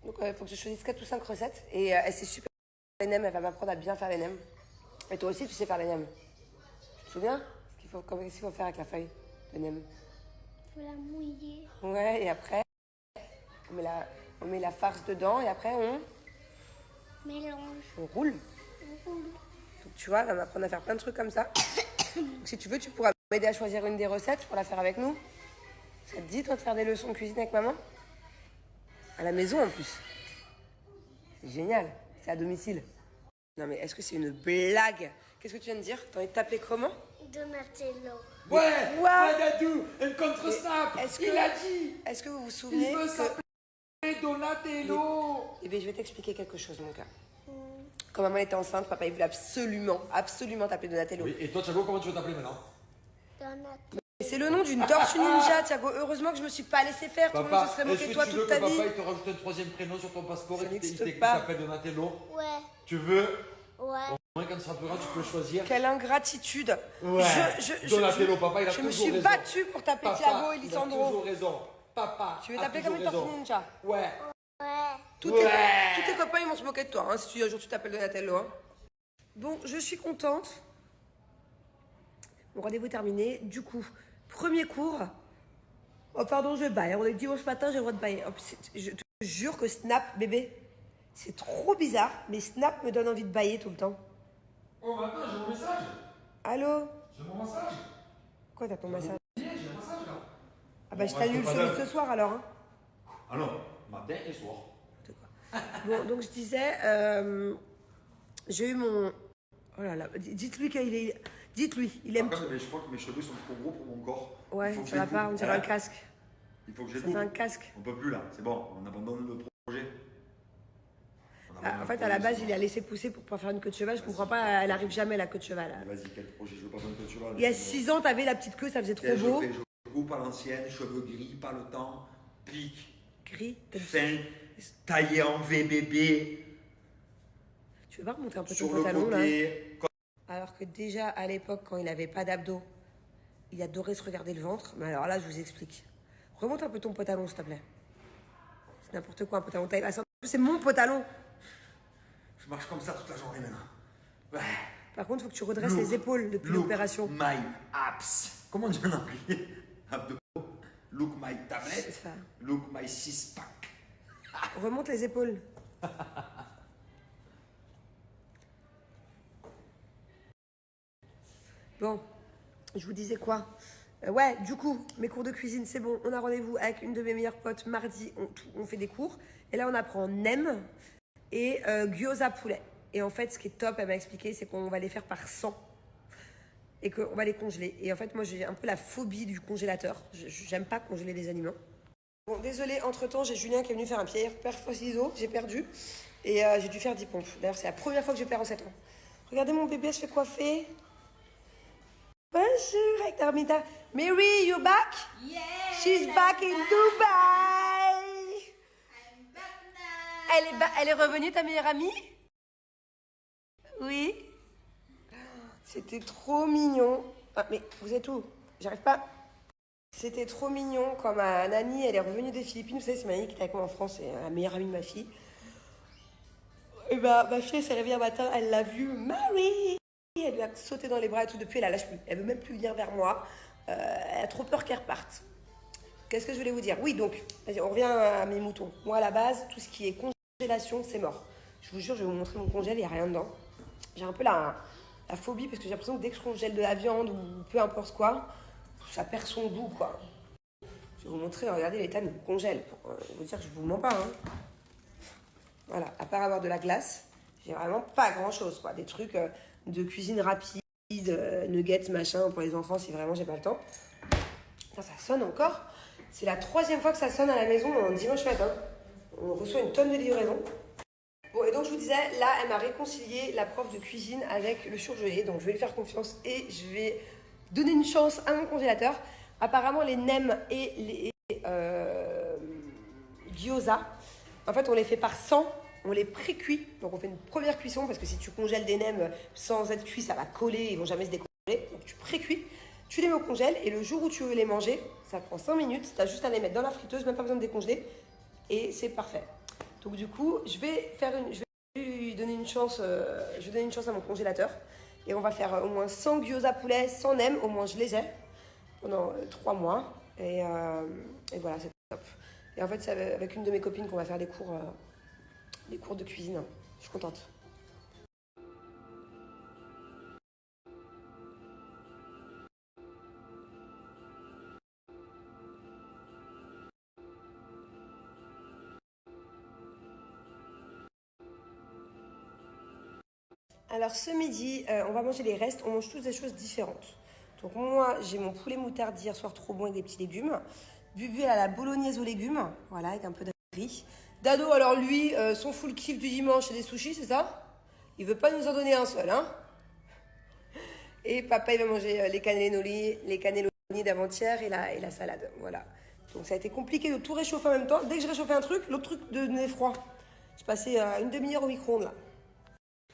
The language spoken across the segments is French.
Donc il faut que je choisisse 4 ou 5 recettes. Et elle sait super faire les nems, elle va m'apprendre à bien faire les nems. Et toi aussi, tu sais faire les nems. Tu te souviens qu'est-ce qu'il faut faire avec la feuille de nem? Faut la mouiller. Ouais, et après, on met la farce dedans et après Mélange. on roule. On roule. Donc tu vois, elle va m'apprendre à faire plein de trucs comme ça. Donc, si tu veux, tu pourras m'aider à choisir une des recettes pour la faire avec nous. Ça te dit, toi, de faire des leçons de cuisine avec maman? À la maison, en plus. C'est génial. C'est à domicile. Non, mais est-ce que c'est une blague? Qu'est-ce que tu viens de dire? T'as envie de t'appeler comment? Donatello. Ouais, What? Dadou, un contre-snap. Il a dit. Est-ce que vous vous souvenez Il veut que... s'appeler Donatello. Eh bien, je vais t'expliquer quelque chose, mon gars. Quand maman était enceinte, papa, il voulait absolument t'appeler Donatello. Oui, et toi, Thiago, comment tu veux t'appeler maintenant? Donatello. Et c'est le nom d'une tortue ninja, Thiago. Heureusement que je me suis pas laissé faire. Tout le monde se serait moqué de toi toute ta vie. Est-ce que tu veux que papa il te rajoute un troisième prénom sur ton passeport Ça et qu'il n'existe pas. s'appelle Donatello? Ouais. Tu veux? Ouais. Au moins, quand tu seras plus grand, tu peux choisir. Quelle ingratitude. Ouais. Donatello, papa, il a Je toujours me suis raison. battue pour taper Papa, Thiago et il a Lisandro. toujours raison. Papa. Tu veux a t'appeler comme toujours une tortue raison. ninja? Ouais. Ouais. Tous tes copains, ils vont se moquer de toi, hein, si un jour tu t'appelles Donatello. Hein. Bon, je suis contente. Mon rendez-vous est terminé. Du coup, premier cours. Oh, pardon, je baille. On est dimanche matin, j'ai le droit de bailler. Oh, je te jure que Snap, bébé, c'est trop bizarre, mais Snap me donne envie de bailler tout le temps. Oh, mais attends, j'ai mon message. Allô? J'ai mon massage. Quoi, t'as ton massage? J'ai un massage, là. Ah bah, je Bon, t'annule moi, je peux celui pas de ce soir alors. Hein. Ah non, matin et soir. Bon, donc je disais, j'ai eu mon... Oh là là, dites-lui qu'il est... Dites-lui, il aime... Mais je crois que mes cheveux sont trop gros pour mon corps. Ouais, Il faut que ça je va les pas, coupe. on dirait un casque. Il faut que je les Ça fait coupe. un casque. On peut plus là, c'est bon, on abandonne le projet. On abandonne En le fait, à projet, la base, c'est il bon. a laissé pousser pour pouvoir faire une queue de cheval. Je comprends pas, elle arrive jamais la queue de cheval. Mais vas-y, quel projet? Je veux pas faire une queue de cheval. Il y a c'est bon. 6 ans, t'avais la petite queue, ça faisait trop Et beau. je coupe à l'ancienne, cheveux gris, pas le temps, pique, Gris, t'as dit- fin, taillé en VBB, Tu veux pas remonter un peu ton sur le pantalon là? côté. Alors que déjà, à l'époque, quand il avait pas d'abdos, il adorait se regarder le ventre. Mais alors là, je vous explique. Remonte un peu ton pantalon, s'il te plaît. C'est n'importe quoi, un pantalon taille basse. C'est mon pantalon. Je marche comme ça toute la journée maintenant. Ouais. Par contre, il faut que tu redresses Look, les épaules depuis look l'opération. my abs. Comment on dit en anglais? Abdos. Look my C'est tablette. ça. Look my six-pack. Remonte les épaules. Bon, je vous disais quoi? Ouais, du coup, mes cours de cuisine, c'est bon. On a rendez-vous avec une de mes meilleures potes mardi. On fait des cours. Et là, on apprend nem et gyoza poulet. Et en fait, ce qui est top, elle m'a expliqué, c'est qu'on va les faire par 100 et qu'on va les congeler. Et en fait, moi, j'ai un peu la phobie du congélateur. J'aime pas congeler les aliments. Bon, désolé, entre-temps, j'ai Julien qui est venu faire un pierre ciseaux, j'ai perdu. Et j'ai dû faire 10 pompes. D'ailleurs, c'est la première fois que je perds en 7 ans. Regardez mon bébé, elle se fait coiffer. Bonjour, avec Armita. Mary, you back? Yeah. She's back in Dubai. I'm back now. Elle est revenue, ta meilleure amie? Oui. C'était trop mignon. Ah, mais vous êtes où? J'arrive pas. C'était trop mignon quand ma nanny, elle est revenue des Philippines. Vous savez, c'est ma nanny qui était avec moi en France, c'est la meilleure amie de ma fille. Et bah, ma fille, elle s'est réveillée un matin, elle l'a vue, Mary. Elle lui a sauté dans les bras et tout. Depuis, elle la lâche plus. Elle veut même plus venir vers moi. Elle a trop peur qu'elle reparte. Qu'est-ce que je voulais vous dire? Oui, donc, vas-y, on revient à mes moutons. Moi, à la base, tout ce qui est congélation, c'est mort. Je vous jure, je vais vous montrer mon congèle, il n'y a rien dedans. J'ai un peu la phobie parce que j'ai l'impression que dès que je congèle de la viande ou peu importe quoi, ça perd son goût, quoi. Je vais vous montrer, regardez l'état de mon congèle. Pour vous dire que je vous mens pas, hein. Voilà, à part avoir de la glace, j'ai vraiment pas grand-chose, quoi. Des trucs de cuisine rapide, nuggets, machin, pour les enfants, si vraiment j'ai pas le temps. Putain, ça sonne encore. C'est la 3e fois que ça sonne à la maison un dimanche matin. On reçoit une tonne de livraisons. Bon, et donc je vous disais, là, elle m'a réconcilié la prof de cuisine avec le surgelé. Donc je vais lui faire confiance et je vais donner une chance à mon congélateur. Apparemment, les nems et les gyoza, en fait, on les fait par 100. On les pré-cuit. Donc on fait une première cuisson parce que si tu congèles des nems sans être cuit, ça va coller, ils vont jamais se décongeler. Donc tu pré-cuis, tu les mets au congèle et le jour où tu veux les manger, ça prend 5 minutes. Tu as juste à les mettre dans la friteuse, même pas besoin de décongeler et c'est parfait. Donc du coup, je vais lui donner une chance, je vais donner une chance à mon congélateur. Et on va faire au moins 100 gyoza poulet, 100 nems, au moins je les ai pendant 3 mois. Et voilà, c'est top. Et en fait, c'est avec une de mes copines qu'on va faire des cours de cuisine. Je suis contente. Alors ce midi, on va manger les restes. On mange tous des choses différentes. Donc moi, j'ai mon poulet moutarde d'hier soir trop bon avec des petits légumes. Bubu, elle a la bolognaise aux légumes, voilà, avec un peu de riz. Dado, alors lui, son full kiff du dimanche, c'est des sushis, c'est ça? Il veut pas nous en donner un seul, hein? Et papa, il va manger les cannelloni d'avant-hier et la salade, voilà. Donc ça a été compliqué de tout réchauffer en même temps. Dès que je réchauffais un truc, l'autre truc devenait froid. Je passais une demi-heure au micro-ondes, là.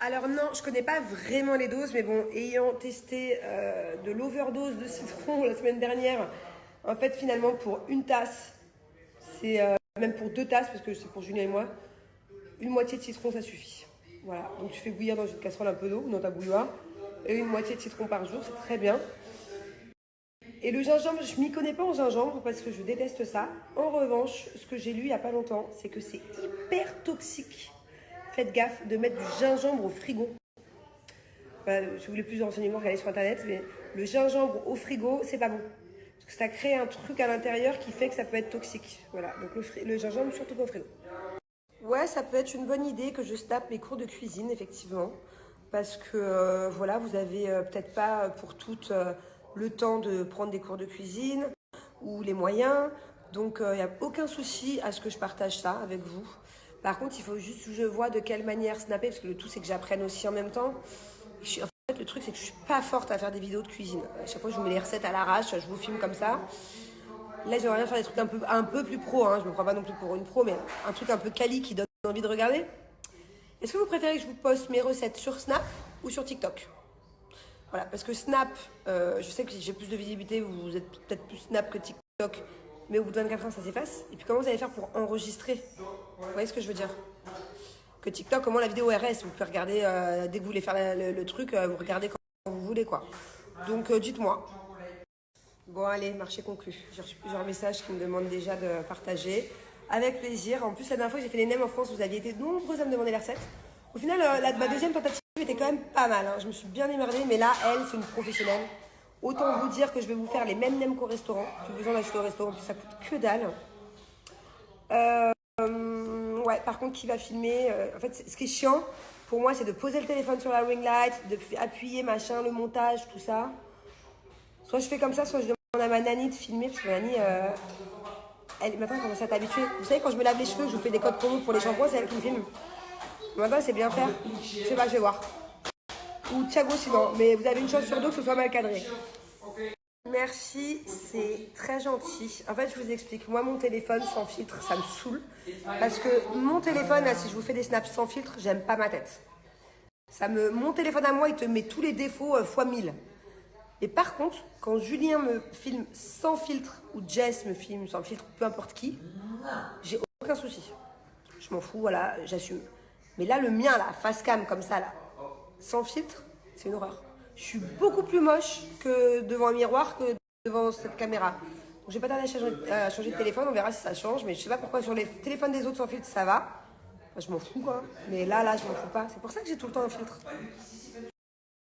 Alors non, je connais pas vraiment les doses, mais bon, ayant testé de l'overdose de citron la semaine dernière, en fait, finalement, pour une tasse, c'est même pour 2 tasses, parce que c'est pour Julien et moi, une moitié de citron, ça suffit. Voilà, donc tu fais bouillir dans une casserole un peu d'eau, dans ta bouilloire, et une moitié de citron par jour, c'est très bien. Et le gingembre, je m'y connais pas en gingembre, parce que je déteste ça. En revanche, ce que j'ai lu il y a pas longtemps, c'est que c'est hyper toxique. Faites gaffe de mettre du gingembre au frigo. Voilà, si vous voulez plus de renseignements, regardez sur internet, mais le gingembre au frigo, c'est pas bon. Parce que ça crée un truc à l'intérieur qui fait que ça peut être toxique. Voilà, donc le gingembre, surtout pas au frigo. Ouais, ça peut être une bonne idée que je snappe mes cours de cuisine, effectivement. Parce que, voilà, vous avez peut-être pas pour toutes le temps de prendre des cours de cuisine ou les moyens. Donc, il n'y a aucun souci à ce que je partage ça avec vous. Par contre, il faut juste que je vois de quelle manière snapper, parce que le tout, c'est que j'apprenne aussi en même temps. En fait, le truc, c'est que je suis pas forte à faire des vidéos de cuisine. À chaque fois, je vous mets les recettes à l'arrache, je vous filme comme ça. Là, j'aimerais bien faire des trucs un peu plus pro, hein. Je me prends pas non plus pour une pro, mais un truc un peu quali qui donne envie de regarder. Est-ce que vous préférez que je vous poste mes recettes sur Snap ou sur TikTok? Voilà, parce que Snap, je sais que j'ai plus de visibilité, vous êtes peut-être plus Snap que TikTok, mais au bout de 24 heures, ça s'efface. Et puis, comment vous allez faire pour enregistrer? Vous voyez ce que je veux dire? Que TikTok, comment la vidéo RS, vous pouvez regarder, dès que vous voulez faire le truc, vous regardez quand vous voulez, quoi. Donc, dites-moi. Bon, allez, marché conclu. J'ai reçu plusieurs messages qui me demandent déjà de partager. Avec plaisir. En plus, la dernière fois que j'ai fait les nems en France, vous aviez été nombreux à me demander les recettes. Au final, ma deuxième tentative était quand même pas mal, hein. Je me suis bien émerdée, mais là, elle, c'est une professionnelle. Autant vous dire que je vais vous faire les mêmes nems qu'au restaurant. Plus besoin d'acheter au restaurant, puis ça coûte que dalle. Ouais, par contre, qui va filmer en fait, ce qui est chiant, pour moi, c'est de poser le téléphone sur la ring light, d'appuyer, machin, le montage, tout ça. Soit je fais comme ça, soit je demande à ma nanny de filmer, parce que ma nanny, maintenant, elle commence à t'habituer. Vous savez, quand je me lave les cheveux, je vous fais des codes promo pour les shampoings, c'est elle qui me filme. Maintenant, c'est bien faire. Je sais pas, je vais voir. Ou Thiago sinon, mais vous avez une chance sur deux que ce soit mal cadré. Merci, c'est très gentil. En fait, je vous explique. Moi, mon téléphone sans filtre, ça me saoule. Parce que mon téléphone, là, si je vous fais des snaps sans filtre, j'aime pas ma tête. Mon téléphone à moi, il te met tous les défauts fois 1000. Et par contre, quand Julien me filme sans filtre, ou Jess me filme sans filtre, peu importe qui, j'ai aucun souci. Je m'en fous, voilà, j'assume. Mais là, le mien, là, face cam, comme ça, là, sans filtre, c'est une horreur. Je suis beaucoup plus moche que devant un miroir que devant cette caméra. Donc, je vais pas tarder à changer de téléphone, on verra si ça change. Mais je sais pas pourquoi sur les téléphones des autres sans filtre, ça va. Enfin, je m'en fous, quoi. Mais là, je m'en fous pas. C'est pour ça que j'ai tout le temps un filtre.